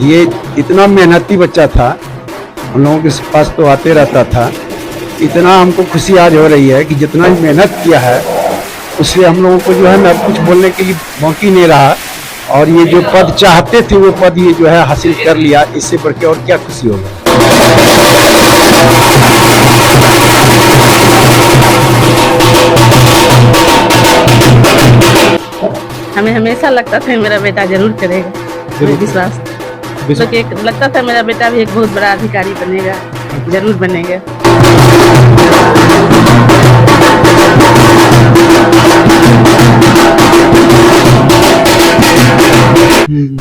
ये इतना मेहनती बच्चा था, हम लोगों के पास तो आते रहता था। इतना हमको खुशी आज हो रही है कि जितना मेहनत किया है उससे हम लोगों को जो है ना कुछ बोलने के लिए बाकी नहीं रहा। और ये जो पद चाहते थे वो पद ये जो है हासिल कर लिया, इससे बढ़ के और क्या खुशी होगा। हमें हमेशा लगता था मेरा बेटा जरूर करेगा, विश्वास तो लगता था मेरा बेटा भी एक बहुत बड़ा अधिकारी बनेगा, जरूर बनेगा।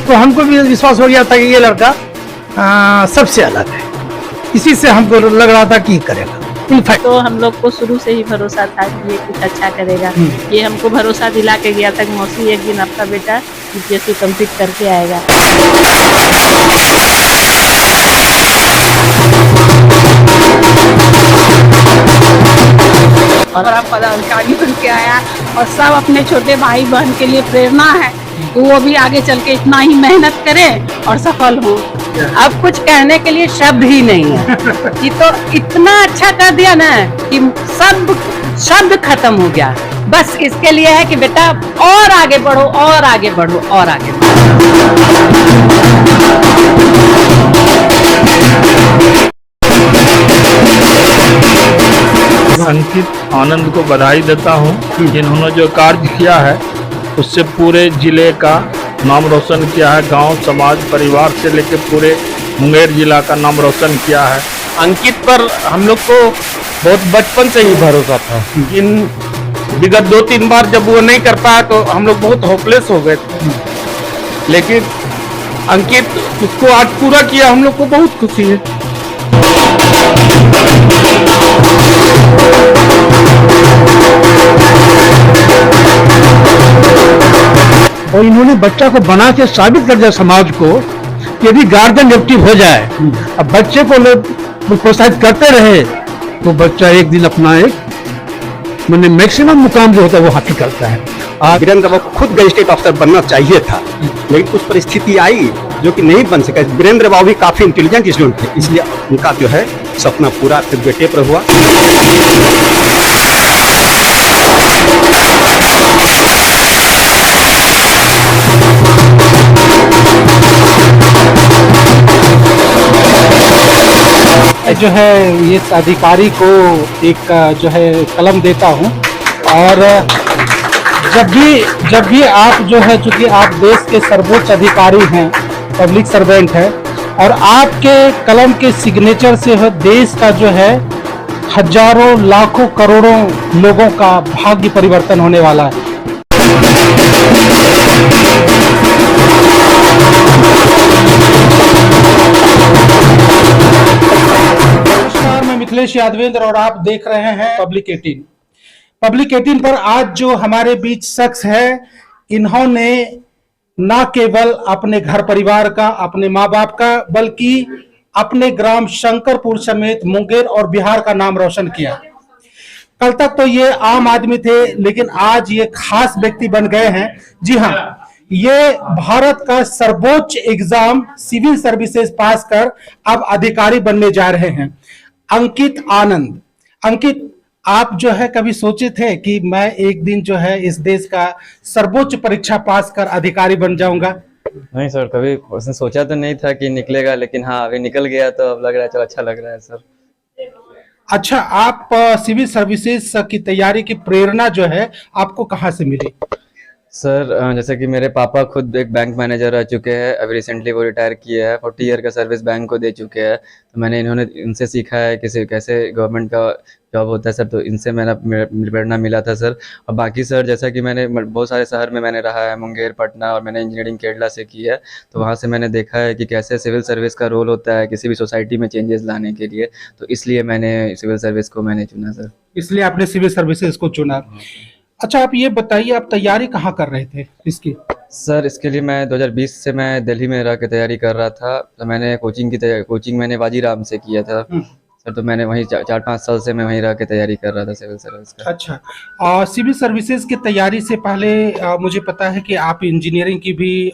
तो हमको भी विश्वास हो गया था कि ये लड़का सबसे अलग है, इसी से हमको लग रहा था कि करेगा। इनफैक्ट तो हम लोग को शुरू से ही भरोसा था कि ये कुछ अच्छा करेगा। ये हमको भरोसा दिला के गया था कि मौसी एक दिन आपका बेटा यूपीएससी कंप्लीट करके आएगा। और आप पदाधिकारी बन के आया और सब अपने छोटे भाई बहन के लिए प्रेरणा है कि वो भी आगे चल के इतना ही मेहनत करें और सफल हो। अब कुछ कहने के लिए शब्द ही नहीं है कि तो इतना अच्छा कर दिया ना कि सब शब्द खत्म हो गया। बस इसके लिए है कि बेटा और आगे बढ़ो और आगे बढ़ो और आगे बढ़ो। अंकित आनंद को बधाई देता हूं, जिन्होंने जो कार्य किया है उससे पूरे जिले का नाम रोशन किया है। गांव, समाज, परिवार से लेकर पूरे मुंगेर जिला का नाम रोशन किया है। अंकित पर हम लोग को बहुत बचपन से ही भरोसा था। इन विगत 2-3 बार जब वो नहीं कर पाया तो हम लोग बहुत होपलेस हो गए थे, लेकिन अंकित उसको आज पूरा किया, हम लोग को बहुत खुशी है। और इन्होंने बच्चा को बना के साबित कर दिया समाज को कि यदि गार्जियन एक्टिव हो जाए, अब बच्चे को लोग प्रोत्साहित करते रहे तो बच्चा एक दिन अपना एक मैंने मैक्सिमम मुकाम जो होता है वो हासिल करता है। वीरेंद्र बाबू को खुद गैजेटेड अफसर बनना चाहिए था, लेकिन कुछ परिस्थिति आई जो कि नहीं बन सका। वीरेंद्र बाबू भी काफी इंटेलिजेंट स्टूडेंट थे, इसलिए उनका जो है सपना पूरा फिर बेटे पर हुआ। जो है इस अधिकारी को एक जो है कलम देता हूँ। और जब भी आप जो है, चूंकि आप देश के सर्वोच्च अधिकारी हैं, पब्लिक सर्वेंट हैं, और आपके कलम के सिग्नेचर से है देश का जो है हजारों लाखों करोड़ों लोगों का भाग्य परिवर्तन होने वाला है। मिथिलेश यादवेंद्र और आप देख रहे हैं पब्लिक 18। पब्लिक 18 पर आज जो हमारे बीच शख्स है, इन्होंने न केवल अपने घर परिवार का, अपने माँ बाप का, बल्कि अपने ग्राम शंकरपुर समेत मुंगेर और बिहार का नाम रोशन किया। कल तक तो ये आम आदमी थे, लेकिन आज ये खास व्यक्ति बन गए हैं। जी हाँ, ये भारत का सर्वोच्च एग्जाम सिविल सर्विसेज पास कर अब अधिकारी बनने जा रहे हैं, अंकित आनंद। अंकित, आप जो है कभी सोचे थे कि मैं एक दिन जो है इस देश का सर्वोच्च परीक्षा पास कर अधिकारी बन जाऊंगा? नहीं सर, कभी उसने सोचा तो नहीं था कि निकलेगा, लेकिन हाँ अभी निकल गया तो अब लग रहा है चलो अच्छा लग रहा है सर। अच्छा, आप सिविल सर्विसेज की तैयारी की प्रेरणा जो है आपको कहाँ से मिली? सर जैसे कि मेरे पापा खुद एक बैंक मैनेजर रह चुके हैं, अभी रिसेंटली वो रिटायर किए हैं, 40 ईयर का सर्विस बैंक को दे चुके हैं। तो मैंने इनसे सीखा है कैसे गवर्नमेंट का जॉब होता है सर, तो इनसे मेरा प्रेरणा मिला था सर। और बाकी सर जैसा कि मैंने बहुत सारे शहर में मैंने रहा है, मुंगेर, पटना, और मैंने इंजीनियरिंग केरला से की है, तो वहाँ से मैंने देखा है कि कैसे सिविल सर्विस का रोल होता है किसी भी सोसाइटी में चेंजेस लाने के लिए। तो इसलिए मैंने सिविल सर्विस को मैंने चुना सर। इसलिए आपने सिविल सर्विसेज को चुना। अच्छा, आप ये बताइए, आप तैयारी कहाँ कर रहे थे इसकी? सर इसके लिए मैं 2020 से मैं दिल्ली में रह के तैयारी कर रहा था। तो मैंने कोचिंग मैंने बाजीराम से किया था सर, तो मैंने वहीं 4-5 साल से मैं वहीं रह के तैयारी कर रहा था सिविल सर्विस का। अच्छा, सिविल सर्विसेज की तैयारी से पहले मुझे पता है कि आप इंजीनियरिंग की भी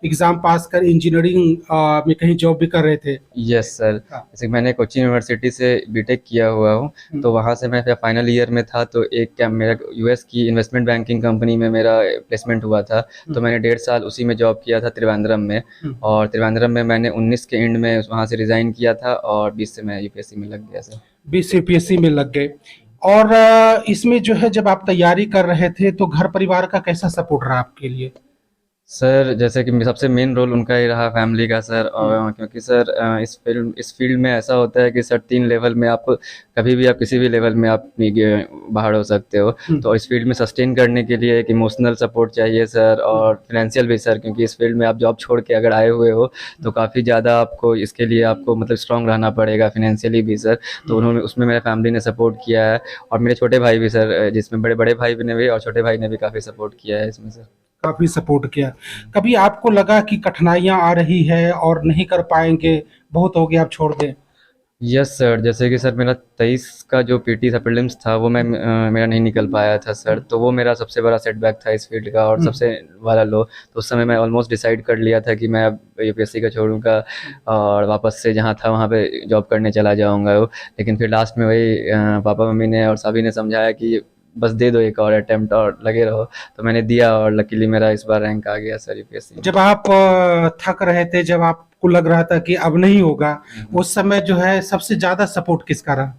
एग्जाम पास कर इंजीनियरिंग में कहीं जॉब भी कर रहे थे। यस सर, हाँ। जैसे मैंने कोचिंग यूनिवर्सिटी से बीटेक किया हुआ हूँ, तो वहाँ से मैं फाइनल ईयर में था, तो एक क्या मेरा यूएस की इन्वेस्टमेंट बैंकिंग कंपनी में मेरा प्लेसमेंट हुआ था, तो मैंने 1.5 साल उसी में जॉब किया था त्रिवेंद्रम में। और त्रिवेंद्रम में मैंने 19 के एंड में वहाँ से रिज़ाइन किया था और 20 से मैं यूपीएससी में लग गया सर। 20 यूपीएससी में लग गए। और इसमें जो है जब आप तैयारी कर रहे थे तो घर परिवार का कैसा सपोर्ट रहा आपके लिए? सर जैसे कि सबसे मेन रोल उनका ही रहा फैमिली का सर, और क्योंकि सर इस फील्ड में ऐसा होता है कि सर 3 लेवल में आप कभी भी आप किसी भी लेवल में आप बाहर हो सकते हो, तो इस फील्ड में सस्टेन करने के लिए एक इमोशनल सपोर्ट चाहिए सर, और फाइनेंशियल भी सर, क्योंकि इस फील्ड में आप जॉब छोड़ के अगर आए हुए हो तो काफ़ी ज़्यादा आपको इसके लिए आपको मतलब स्ट्रांग रहना पड़ेगा फाइनेंशियली भी सर। तो उन्होंने उसमें मेरे फैमिली ने सपोर्ट किया है, और मेरे छोटे भाई भी सर, जिसमें बड़े भाई ने भी और छोटे भाई ने भी काफ़ी सपोर्ट किया है इसमें सर। काफी सपोर्ट किया। कभी आपको लगा कि कठिनाइयां आ रही है और नहीं कर पाएंगे, बहुत हो गया, आप छोड़ दें? यस सर, जैसे कि सर मेरा 23 का जो पीटी था प्रीलिम्स था वो मेरा नहीं निकल पाया था सर, तो वो मेरा सबसे बड़ा सेटबैक था इस फील्ड का, और सबसे बड़ा लो। तो उस समय मैं ऑलमोस्ट डिसाइड कर लिया था कि मैं अब यूपीएससी का छोड़ूंगा और वापस से जहाँ था वहाँ पे जॉब करने चला जाऊँगा। लेकिन फिर लास्ट में वही पापा मम्मी ने और सभी ने समझाया कि बस दे दो एक और अटेम्प्ट और लगे रहो, तो मैंने दिया और लकीली मेरा इस बार रैंक आ गया सर यूपीएससी में। जब आप थक रहे थे, जब आपको लग रहा था कि अब नहीं होगा, उस समय जो है सबसे ज्यादा सपोर्ट किसका रहा?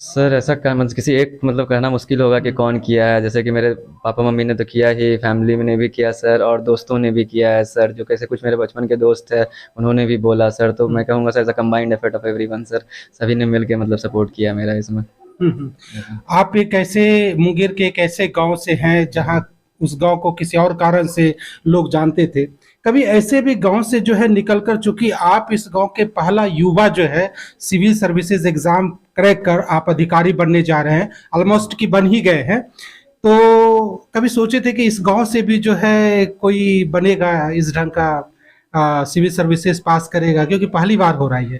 सर ऐसा मतलब किसी एक मतलब कहना मुश्किल होगा कि कौन किया है, जैसे कि मेरे पापा मम्मी ने तो किया ही, फैमिली में ने भी किया सर, और दोस्तों ने भी किया है सर, जो कैसे कुछ मेरे बचपन के दोस्त हैं उन्होंने भी बोला सर। तो मैं कहूँगा sir as a combined effort of everyone sir, सभी ने मिल के मतलब सपोर्ट किया मेरा इसमें। आप एक ऐसे मुंगेर के एक ऐसे गांव से हैं जहां उस गांव को किसी और कारण से लोग जानते थे। कभी ऐसे भी गांव से जो है निकलकर, चूंकि आप इस गांव के पहला युवा जो है सिविल सर्विसेज एग्जाम क्रैक कर आप अधिकारी बनने जा रहे हैं, ऑलमोस्ट की बन ही गए हैं, तो कभी सोचे थे कि इस गांव से भी जो है कोई बनेगा, इस ढंग का सिविल सर्विसेज पास करेगा, क्योंकि पहली बार हो रहा है ये?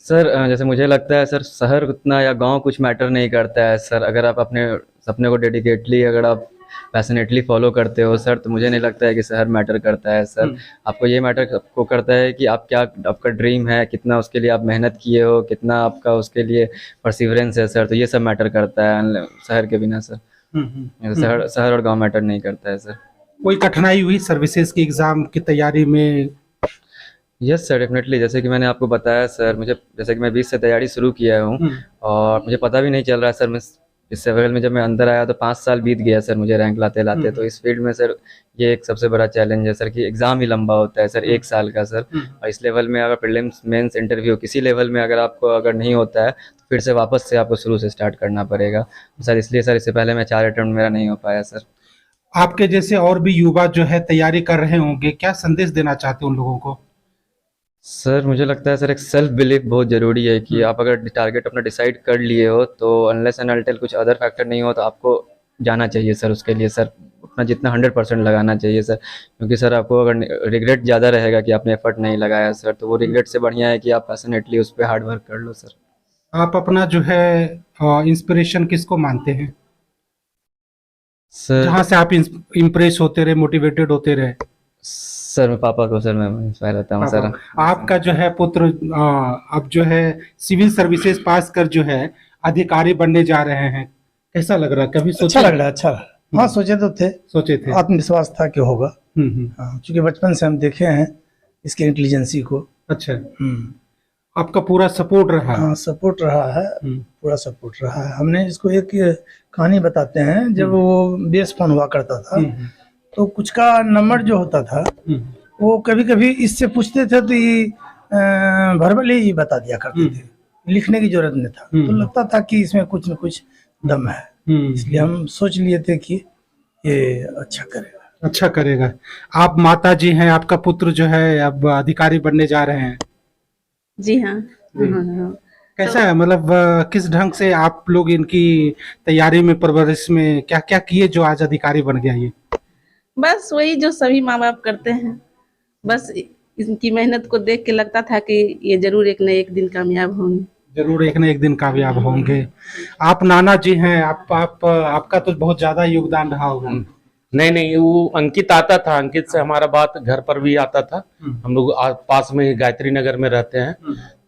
सर जैसे मुझे लगता है सर शहर उतना या गांव कुछ मैटर नहीं करता है सर, अगर आप अपने सपने को डेडिकेटली अगर आप पैशनेटली फॉलो करते हो सर, तो मुझे नहीं लगता है कि शहर मैटर करता है सर। आपको ये मैटर आपको करता है कि आप क्या आपका ड्रीम है, कितना उसके लिए आप मेहनत किए हो, कितना आपका उसके लिए परसिवरेंस है सर, तो ये सब मैटर करता है शहर के बिना सर। शहर और गाँव मैटर नहीं करता है सर। कोई कठिनाई हुई सर्विसेज की एग्जाम की तैयारी में? Yes sir, definitely. जैसे कि मैंने आपको बताया सर, मुझे जैसे कि मैं 20 से तैयारी शुरू किया हूँ और मुझे पता भी नहीं चल रहा है सर, मैं इस लेवल में जब मैं अंदर आया तो 5 साल बीत गया सर मुझे रैंक लाते लाते। तो इस फील्ड में सर ये एक सबसे बड़ा चैलेंज है सर कि एग्ज़ाम ही लंबा होता है सर, 1 साल का सर। और इस लेवल में अगर प्रीलिम्स मेंस इंटरव्यू किसी लेवल में अगर आपको अगर नहीं होता है तो फिर से वापस से आपको शुरू से स्टार्ट करना पड़ेगा सर। इसलिए सर इससे पहले मैं 4 अटेम्प्ट मेरा नहीं हो पाया सर। आपके जैसे और भी युवा जो है तैयारी कर रहे होंगे, क्या संदेश देना चाहते हैं उन लोगों को? सर मुझे लगता है सर एक सेल्फ बिलीफ बहुत ज़रूरी है कि आप अगर टारगेट अपना डिसाइड कर लिए हो तो अनलेस एंड अनटिल कुछ अदर फैक्टर नहीं हो तो आपको जाना चाहिए सर। उसके लिए सर अपना जितना 100% लगाना चाहिए सर, क्योंकि सर आपको अगर रिग्रेट ज़्यादा रहेगा कि आपने एफर्ट नहीं लगाया सर, तो वो रिग्रेट से बढ़िया है कि आप पैशनेटली उस पर हार्ड वर्क कर लो सर। आप अपना जो है इंस्पिरेशन किसको मानते हैं सर जहाँ से आप इम्प्रेस होते रहे, मोटिवेटेड होते रहे? सर मैं पापा को सर मैं इंस्पायर रहता हूँ सर। आपका जो है पुत्र अब जो है सिविल सर्विसेज पास कर जो है अधिकारी बनने जा रहे हैं, कैसा लग रहा है? कभी सोचा? अच्छा लग रहा है, अच्छा। हाँ, सोचे थे, आत्मविश्वास था कि होगा। हाँ, क्योंकि बचपन से हम देखे हैं इसके इंटेलिजेंसी को। अच्छा, आपका पूरा सपोर्ट रहा? हाँ, सपोर्ट रहा है, पूरा सपोर्ट रहा है। हमने इसको एक कहानी बताते हैं, जब वो बेस फोन हुआ करता था तो कुछ का नंबर जो होता था वो कभी कभी इससे पूछते थे तो ये भरबल ही बता दिया करते थे, लिखने की जरूरत नहीं था। तो लगता था कि इसमें कुछ न कुछ दम है, इसलिए हम सोच लिए थे कि ये अच्छा करेगा। आप माता जी हैं, आपका पुत्र जो है अब अधिकारी बनने जा रहे हैं। जी हाँ। हाँ। कैसा है, मतलब किस ढंग से आप लोग इनकी तैयारी में, परवरिश में क्या क्या किए जो आज अधिकारी बन गया? ये बस वही जो सभी माँ बाप करते हैं, बस इनकी मेहनत को देख के लगता था कि ये जरूर एक न एक दिन कामयाब होंगे, जरूर एक न एक दिन कामयाब होंगे। आप नाना जी हैं, आपका तो बहुत ज्यादा योगदान रहा होगा। नहीं नहीं, वो अंकित आता था, अंकित से हमारा बात घर पर भी आता था। हम लोग पास में ही गायत्री नगर में रहते हैं,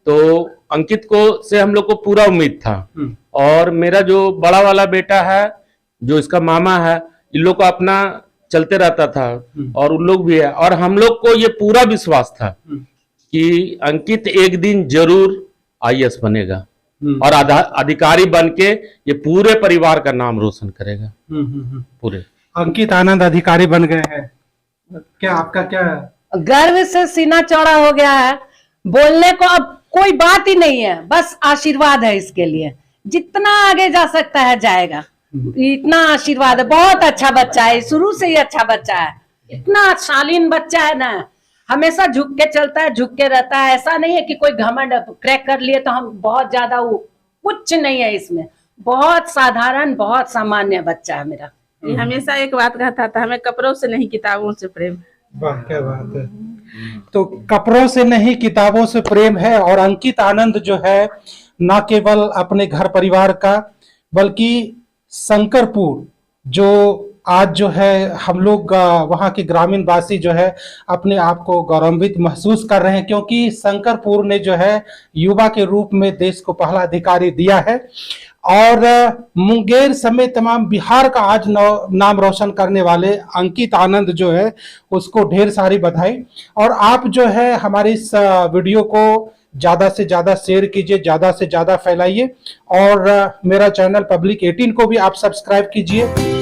तो अंकित को से हम लोग को पूरा उम्मीद था। और मेरा जो बड़ा वाला बेटा है, जो इसका मामा है, इन लोग को अपना चलते रहता था और उन लोग भी है, और हम लोग को ये पूरा विश्वास था कि अंकित एक दिन जरूर IAS बनेगा और अधिकारी बन के ये पूरे परिवार का नाम रोशन करेगा। पूरे अंकित आनंद अधिकारी बन गए हैं, क्या आपका क्या गर्व से सीना चौड़ा हो गया है, बोलने को अब कोई बात ही नहीं है, बस आशीर्वाद है इसके लिए, जितना आगे जा सकता है जाएगा, इतना आशीर्वाद है। बहुत अच्छा बच्चा है, शुरू से ही अच्छा बच्चा है, इतना शालीन बच्चा है ना, हमेशा झुक के चलता है, झुक के रहता है। ऐसा नहीं है कि कोई घमंड क्रैक कर लिए तो हम बहुत ज्यादा, वो कुछ नहीं है इसमें, बहुत साधारण बहुत सामान्य बच्चा है मेरा। ये हमेशा एक बात कहता था, हमें कपड़ों से नहीं किताबों से प्रेम है। वाह क्या बात है। तो कपड़ों से नहीं किताबों से प्रेम है। और अंकित आनंद जो है न केवल अपने घर परिवार का, बल्कि शंकरपुर जो आज जो है हम लोग वहाँ के ग्रामीण वासी जो है अपने आप को गौरवान्वित महसूस कर रहे हैं, क्योंकि शंकरपुर ने जो है युवा के रूप में देश को पहला अधिकारी दिया है। और मुंगेर समेत तमाम बिहार का आज नाम रोशन करने वाले अंकित आनंद जो है उसको ढेर सारी बधाई। और आप जो है हमारे इस वीडियो को ज़्यादा से ज़्यादा शेयर कीजिए, ज़्यादा से ज़्यादा फैलाइए, और मेरा चैनल पब्लिक 18 को भी आप सब्सक्राइब कीजिए।